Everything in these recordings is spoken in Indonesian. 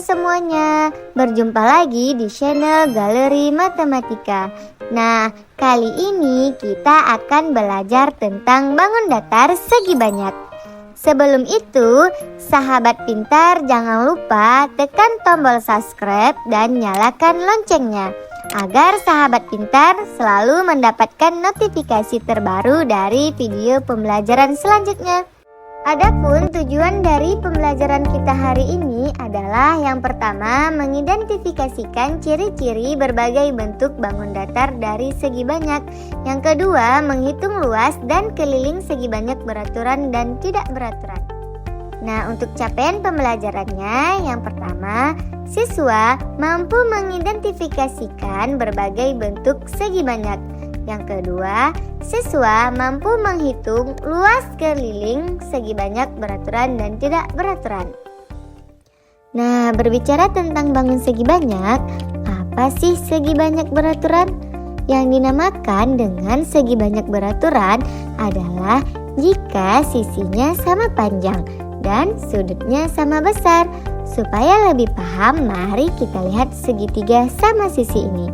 semuanya, berjumpa lagi di channel Galeri Matematika. Nah, kali ini kita akan belajar tentang bangun datar segi banyak. Sebelum itu, sahabat pintar jangan lupa tekan tombol subscribe dan nyalakan loncengnya agar sahabat pintar selalu mendapatkan notifikasi terbaru dari video pembelajaran selanjutnya. Adapun tujuan dari pembelajaran kita hari ini adalah yang pertama mengidentifikasikan ciri-ciri berbagai bentuk bangun datar dari segi banyak. Yang kedua menghitung luas dan keliling segi banyak beraturan dan tidak beraturan. Nah, untuk capaian pembelajarannya, yang pertama, siswa mampu mengidentifikasikan berbagai bentuk segi banyak. Yang kedua, siswa mampu menghitung luas keliling segi banyak beraturan dan tidak beraturan. Nah, berbicara tentang bangun segi banyak, apa sih segi banyak beraturan? Yang dinamakan dengan segi banyak beraturan adalah jika sisinya sama panjang dan sudutnya sama besar. Supaya lebih paham, mari kita lihat segitiga sama sisi ini.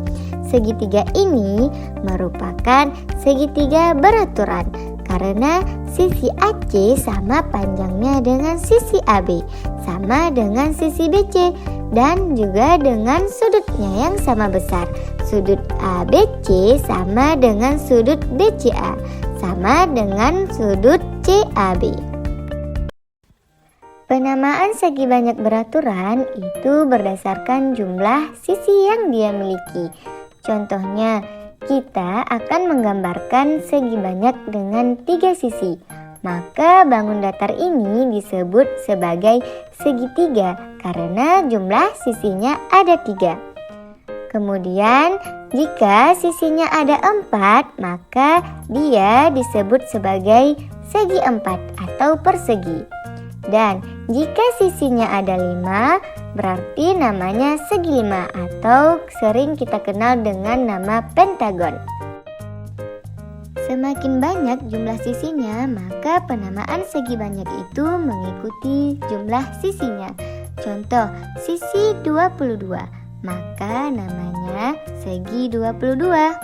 Segitiga ini merupakan segitiga beraturan karena sisi AC sama panjangnya dengan sisi AB, sama dengan sisi BC, dan juga dengan sudutnya yang sama besar. Sudut ABC sama dengan sudut BCA, sama dengan sudut CAB. Penamaan segi banyak beraturan itu berdasarkan jumlah sisi yang dia miliki. Contohnya, kita akan menggambarkan segi banyak dengan 3 sisi. Maka bangun datar ini disebut sebagai segitiga karena jumlah sisinya ada 3. Kemudian, jika sisinya ada 4, maka dia disebut sebagai segi 4 atau persegi. Dan jika sisinya ada 5, berarti namanya segi 5 atau sering kita kenal dengan nama pentagon. Semakin banyak jumlah sisinya, maka penamaan segi banyak itu mengikuti jumlah sisinya. Contoh, sisi 22, maka namanya segi 22.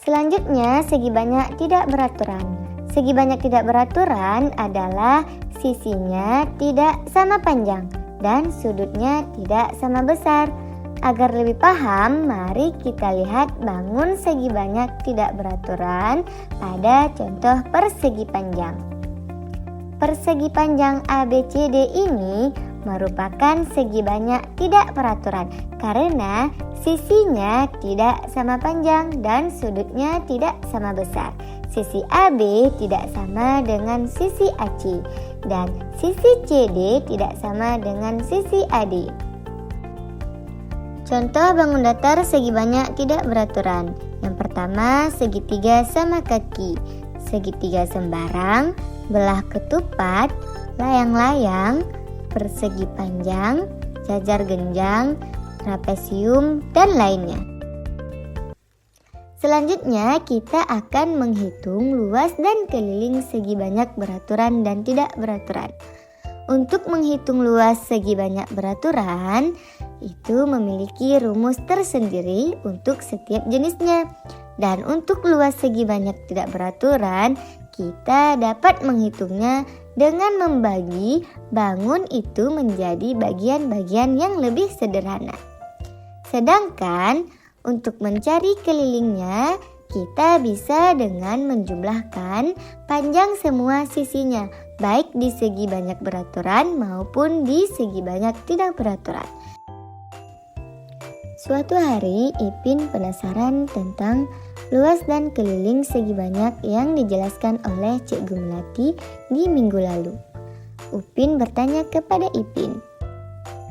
Selanjutnya, segi banyak tidak beraturan. Segi banyak tidak beraturan adalah sisinya tidak sama panjang dan sudutnya tidak sama besar. Agar lebih paham, mari kita lihat bangun segi banyak tidak beraturan pada contoh persegi panjang. Persegi panjang ABCD ini merupakan segi banyak tidak beraturan karena sisinya tidak sama panjang dan sudutnya tidak sama besar. Sisi AB tidak sama dengan sisi AC dan sisi CD tidak sama dengan sisi AD. Contoh bangun datar segi banyak tidak beraturan. Yang pertama, segitiga sama kaki, segitiga sembarang, belah ketupat, layang-layang, persegi panjang, jajar genjang, trapesium, dan lainnya. Selanjutnya, kita akan menghitung luas dan keliling segi banyak beraturan dan tidak beraturan. Untuk menghitung luas segi banyak beraturan, itu memiliki rumus tersendiri untuk setiap jenisnya. Dan untuk luas segi banyak tidak beraturan, kita dapat menghitungnya dengan membagi bangun itu menjadi bagian-bagian yang lebih sederhana. Sedangkan untuk mencari kelilingnya, kita bisa dengan menjumlahkan panjang semua sisinya, baik di segi banyak beraturan maupun di segi banyak tidak beraturan. Suatu hari, Ipin penasaran tentang luas dan keliling segi banyak yang dijelaskan oleh Cikgu Melati di minggu lalu. Upin bertanya kepada Ipin,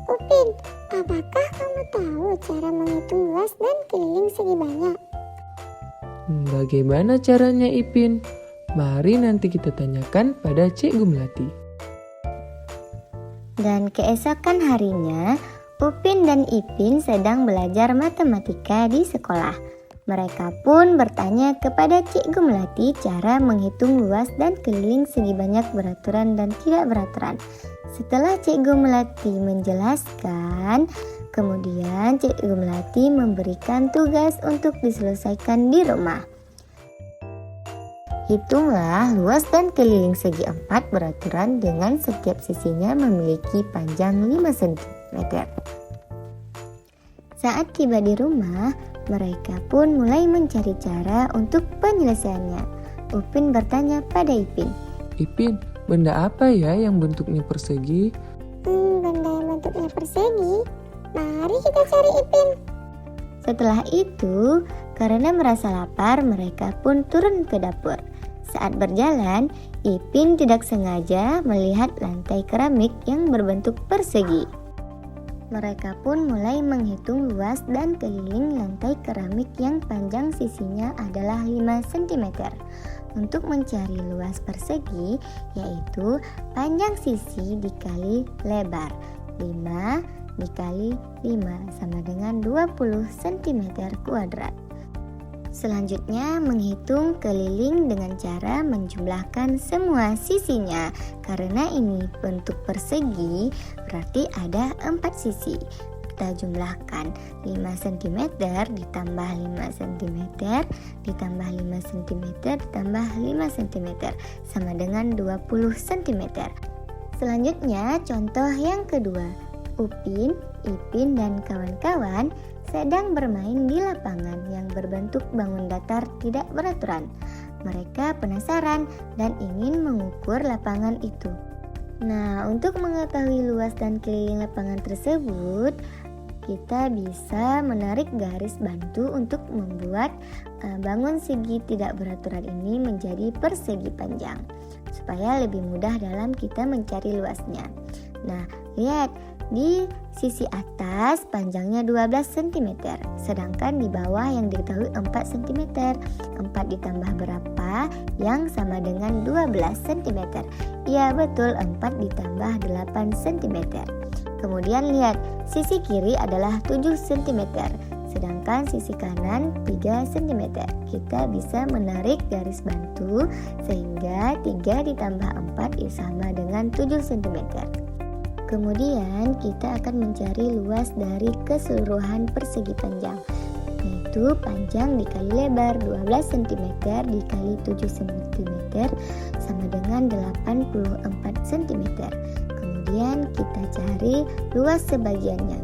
"Upin, apakah kamu tahu cara menghitung luas dan keliling segi banyak?" Bagaimana caranya, Ipin? Mari nanti kita tanyakan pada Cikgu Melati. Dan keesokan harinya, Upin dan Ipin sedang belajar matematika di sekolah. Mereka pun bertanya kepada Cikgu Melati cara menghitung luas dan keliling segi banyak beraturan dan tidak beraturan. Setelah Cikgu Melati menjelaskan, kemudian Cikgu Melati memberikan tugas untuk diselesaikan di rumah. Hitunglah luas dan keliling segi 4 beraturan dengan setiap sisinya memiliki panjang 5 cm. Saat tiba di rumah, mereka pun mulai mencari cara untuk penyelesaiannya. Upin bertanya pada Ipin. Ipin, benda apa ya yang bentuknya persegi? Benda yang bentuknya persegi. Mari kita cari Ipin. Setelah itu, karena merasa lapar, mereka pun turun ke dapur. Saat berjalan, Ipin tidak sengaja melihat lantai keramik yang berbentuk persegi. Mereka pun mulai menghitung luas dan keliling lantai keramik yang panjang sisinya adalah 5 cm. Untuk mencari luas persegi, yaitu panjang sisi dikali lebar. 5 dikali 5 sama dengan 20 cm kuadrat. Selanjutnya menghitung keliling dengan cara menjumlahkan semua sisinya. Karena ini bentuk persegi, berarti ada 4 sisi. Kita jumlahkan 5 cm ditambah 5 cm ditambah 5 cm ditambah 5 cm sama dengan 20 cm. Selanjutnya contoh yang kedua. Upin, Ipin, dan kawan-kawan sedang bermain di lapangan yang berbentuk bangun datar tidak beraturan. Mereka penasaran dan ingin mengukur lapangan itu. Nah, untuk mengetahui luas dan keliling lapangan tersebut, kita bisa menarik garis bantu untuk membuat bangun segi tidak beraturan ini menjadi persegi panjang, supaya lebih mudah dalam kita mencari luasnya. Nah, lihat. Di sisi atas panjangnya 12 cm, sedangkan di bawah yang diketahui 4 cm. 4 ditambah berapa yang sama dengan 12 cm? Ya betul, 4 ditambah 8 cm. Kemudian lihat, sisi kiri adalah 7 cm, sedangkan sisi kanan 3 cm. Kita bisa menarik garis bantu sehingga 3 ditambah 4 sama dengan 7 cm. Kemudian kita akan mencari luas dari keseluruhan persegi panjang, yaitu panjang dikali lebar 12 cm dikali 7 cm sama dengan 84 cm. Kemudian kita cari luas sebagiannya.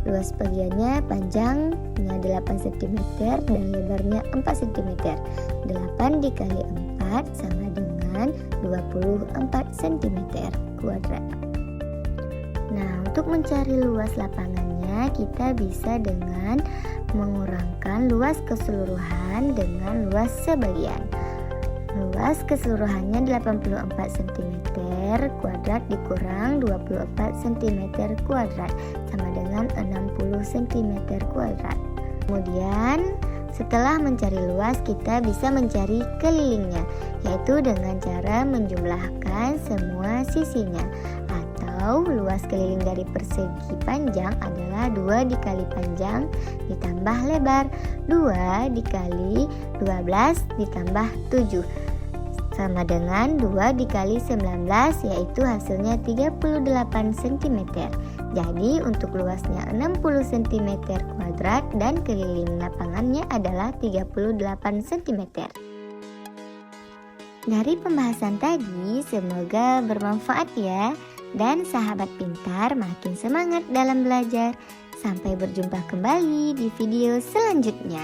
Luas bagiannya panjangnya 8 cm dan lebarnya 4 cm. 8 dikali 4 sama dengan 24 cm kuadrat. Nah, untuk mencari luas lapangannya, kita bisa dengan mengurangkan luas keseluruhan dengan luas sebagian. Luas keseluruhannya 84 cm kuadrat dikurang 24 cm kuadrat sama dengan 60 cm kuadrat. Kemudian, setelah mencari luas, kita bisa mencari kelilingnya, yaitu dengan cara menjumlahkan semua sisinya. Luas keliling dari persegi panjang adalah 2 dikali panjang ditambah lebar, 2 dikali 12 ditambah 7 sama dengan 2 dikali 19, yaitu hasilnya 38 cm. Jadi untuk luasnya 60 cm kuadrat dan keliling lapangannya adalah 38 cm. Dari pembahasan tadi, semoga bermanfaat ya. Dan sahabat pintar makin semangat dalam belajar. Sampai berjumpa kembali di video selanjutnya.